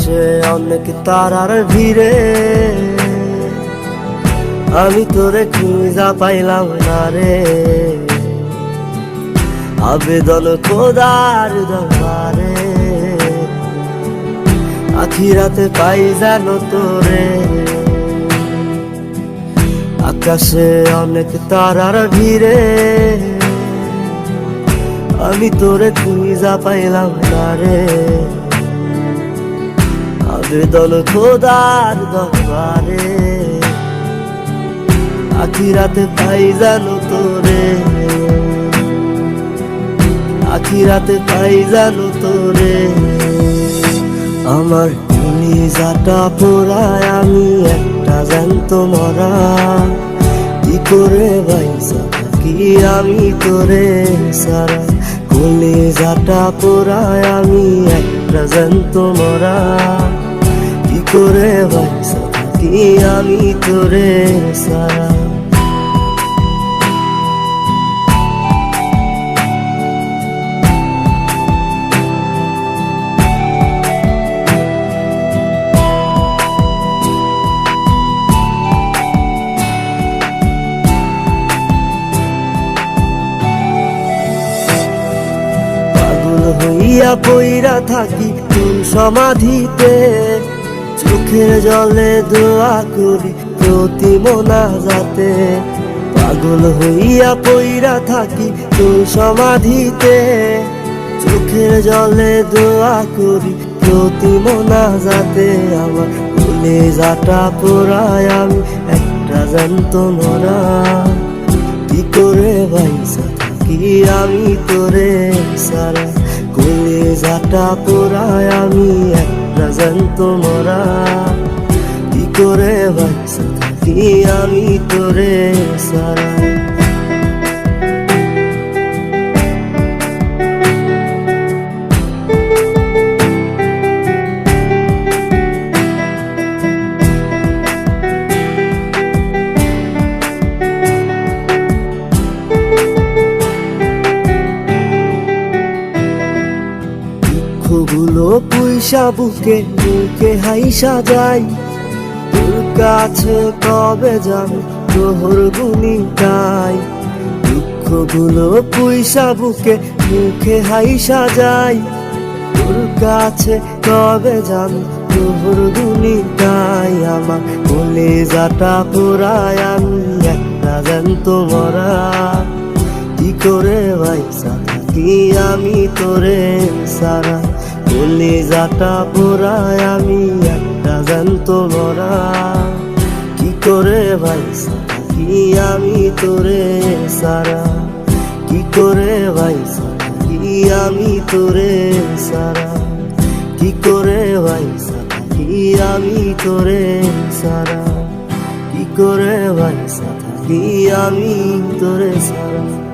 আকাশে অনেক তারার ভিড়ে আমি তোরে খুঁজা পাইলাম না রে। আবেদন খোদার দরবারে আখিরাতে পাই জানো তোরে। আকাশে অনেক তারার ভিড়ে আমি তোরে খুঁজা পাইলাম না রে। আবেদন খোদার দরবারে আখিরাতে পাই জানো তোরে। আখিরাতে পাই জানো তোরে। আমার কলিজাটা পোড়ায় আমি একটা জ্যান্ত মরা। কি করে বাইসা থাকি আমি তোরে সারা। কলিজাটা পোড়ায় আমি একটা জ্যান্ত মরা। কি করে বাইসা থাকি আমি তোরে সারা। হইয়া পইরা থাকি কোন সমাধিতে। চোখের জলে দোয়া করি প্রতি মোনাজাতে। পাগল হইয়া পইরা থাকি কোন সমাধিতে। চোখের জলে দোয়া করি প্রতি মোনাজাতে। আমার কলিজাটা পোড়ায় আমি একটা জ্যান্ত মরা। কি করে বাইসা থাকি আমি তোরে সারা। কলিজাটা পোড়ায় আমি একটা জ্যান্ত মরা। কি করে বাইসা থাকি আমি তোরে সারা। গুলো পুইসা বুকে বুকে হাইসা যাই। তোর কাছে কবে যাবো তোর গুনি গাই। দুঃখগুলো পুইসা বুকে মুখে হাইসা যাই। তোর কাছে কবে যাবো তোর গুনি গাই। আমার কলিজাটা পোড়ায় আমি একটা জ্যান্ত মরা। কি করে বাইসা থাকি আমি তোরে সারা। কলিজাটা পোড়ায় আমি একটা জ্যান্ত মরা। কি করে বাইসা থাকি আমি তোরে সারা। কি করে বাইসা থাকি আমি তোরে সারা। কি করে বাইসা থাকি আমি তোরে সারা। কি করে বাইসা থাকি আমি তোরে সারা।